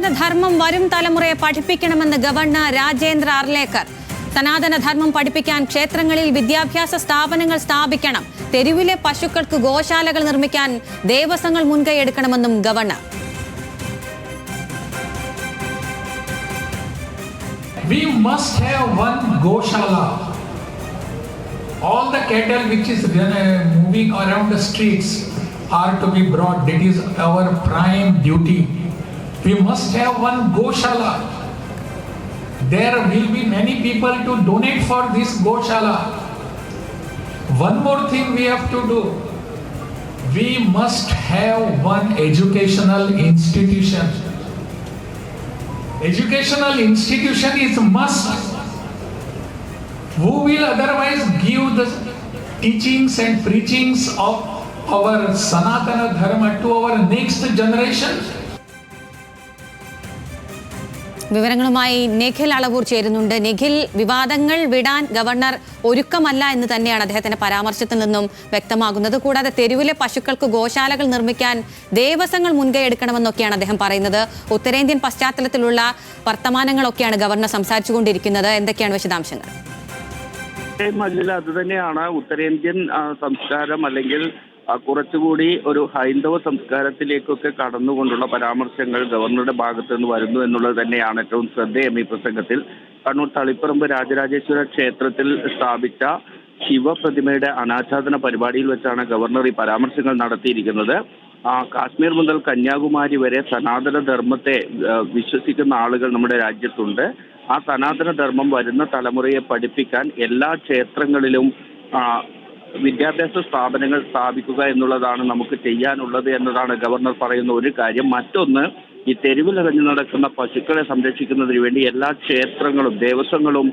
സനാതനധർമ്മം വരും തലമുറയെ പഠിപ്പിക്കണമെന്ന് ഗവർണർ രാജേന്ദ്ര അർലേക്കർ. സനാതനധർമ്മം പഠിപ്പിക്കാൻ ക്ഷേത്രങ്ങളിൽ വിദ്യാഭ്യാസ സ്ഥാപനങ്ങൾ സ്ഥാപിക്കണം. തെരുവിലെ പശുക്കൾക്ക് ഗോശാലകൾ നിർമ്മിക്കാൻ ദേവസ്വങ്ങൾ മുൻകൈയെടുക്കണമെന്നും governor. We must have one goshala. All the cattle which is moving around the streets are to be brought. That is our prime duty. We must have one goshala. There will be many people to donate for this goshala. One more thing we have to do. We must have one educational institution. Educational institution is must. Who will otherwise give the teachings and preachings of our Sanatana Dharma to our next generation? വിവരങ്ങളുമായി നിഖിൽ അളവൂർ ചേരുന്നുണ്ട്. നിഖിൽ, വിവാദങ്ങൾ വിടാൻ governor ഒരുക്കമല്ല എന്ന് തന്നെയാണ് അദ്ദേഹത്തിന്റെ പരാമർശത്തിൽ നിന്നും വ്യക്തമാകുന്നത്. കൂടാതെ തെരുവിലെ പശുക്കൾക്ക് ഗോശാലകൾ നിർമ്മിക്കാൻ ദേവസ്വങ്ങൾ മുൻകൈ എടുക്കണമെന്നൊക്കെയാണ് അദ്ദേഹം പറയുന്നത്. ഉത്തരേന്ത്യൻ പശ്ചാത്തലത്തിലുള്ള വർത്തമാനങ്ങളൊക്കെയാണ് ഗവർണർ സംസാരിച്ചുകൊണ്ടിരിക്കുന്നത്. എന്തൊക്കെയാണ് വിശദാംശങ്ങൾ? അത് തന്നെയാണ് ഉത്തരേന്ത്യൻ സംസ്കാരം, അല്ലെങ്കിൽ കുറച്ചുകൂടി ഒരു ഹൈന്ദവ സംസ്കാരത്തിലേക്കൊക്കെ കടന്നുകൊണ്ടുള്ള പരാമർശങ്ങൾ ഗവർണറുടെ ഭാഗത്തു നിന്ന് വരുന്നു എന്നുള്ളത് തന്നെയാണ് ഏറ്റവും ശ്രദ്ധേയം ഈ പ്രസംഗത്തിൽ. കണ്ണൂർ തളിപ്പറമ്പ് രാജരാജേശ്വര ക്ഷേത്രത്തിൽ സ്ഥാപിച്ച ശിവപ്രതിമയുടെ അനാച്ഛാദന പരിപാടിയിൽ വെച്ചാണ് ഗവർണർ ഈ പരാമർശങ്ങൾ നടത്തിയിരിക്കുന്നത്. കാശ്മീർ മുതൽ കന്യാകുമാരി വരെ സനാതന ധർമ്മത്തെ വിശ്വസിക്കുന്ന ആളുകൾ നമ്മുടെ രാജ്യത്തുണ്ട്. ആ സനാതന ധർമ്മം വരുന്ന തലമുറയെ പഠിപ്പിക്കാൻ എല്ലാ ക്ഷേത്രങ്ങളിലും വിദ്യാഭ്യാസ സ്ഥാപനങ്ങൾ സ്ഥാപിക്കുക എന്നുള്ളതാണ് നമുക്ക് ചെയ്യാനുള്ളത് എന്നതാണ് ഗവർണർ പറയുന്ന ഒരു കാര്യം. മറ്റൊന്ന്, ഈ തെരുവിലകഞ്ഞു നടക്കുന്ന പശുക്കളെ സംരക്ഷിക്കുന്നതിന് വേണ്ടി എല്ലാ ക്ഷേത്രങ്ങളും ദേവസ്വങ്ങളും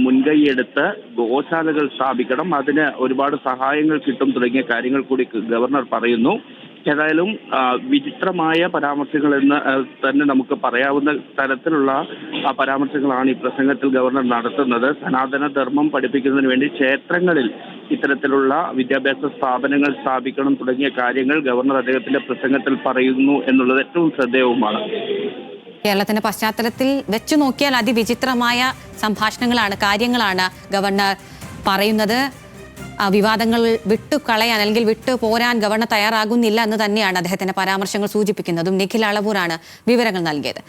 മുൻകൈയെടുത്ത് ഗോശാലകൾ സ്ഥാപിക്കണം. അതിന് ഒരുപാട് സഹായങ്ങൾ കിട്ടും തുടങ്ങിയ കാര്യങ്ങൾ കൂടി ഗവർണർ പറയുന്നു. ഏതായാലും വിചിത്രമായ പരാമർശങ്ങൾ എന്ന് തന്നെ നമുക്ക് പറയാവുന്ന തരത്തിലുള്ള പരാമർശങ്ങളാണ് ഈ പ്രസംഗത്തിൽ ഗവർണർ നടത്തുന്നത്. സനാതന ധർമ്മം പഠിപ്പിക്കുന്നതിന് വേണ്ടി ക്ഷേത്രങ്ങളിൽ ഇത്തരത്തിലുള്ള വിദ്യാഭ്യാസ സ്ഥാപനങ്ങൾ സ്ഥാപിക്കണം തുടങ്ങിയ കാര്യങ്ങൾ ഗവർണർ അദ്ദേഹത്തിന്റെ പ്രസംഗത്തിൽ പറയുന്നു എന്നുള്ളത് ഏറ്റവും ശ്രദ്ധേയവുമാണ്. കേരളത്തിന്റെ പശ്ചാത്തലത്തിൽ വെച്ചു നോക്കിയാൽ അതിവിചിത്രമായ സംഭാഷണങ്ങളാണ്, കാര്യങ്ങളാണ് ഗവർണർ പറയുന്നത്. വിവാദങ്ങൾ വിട്ടുകളയാൻ അല്ലെങ്കിൽ വിട്ടു പോരാൻ ഗവർണർ തയ്യാറാകുന്നില്ല എന്ന് തന്നെയാണ് അദ്ദേഹത്തിന്റെ പരാമർശങ്ങൾ സൂചിപ്പിക്കുന്നതും. നിഖിൽ അളവൂരാണ് വിവരങ്ങൾ നൽകിയത്.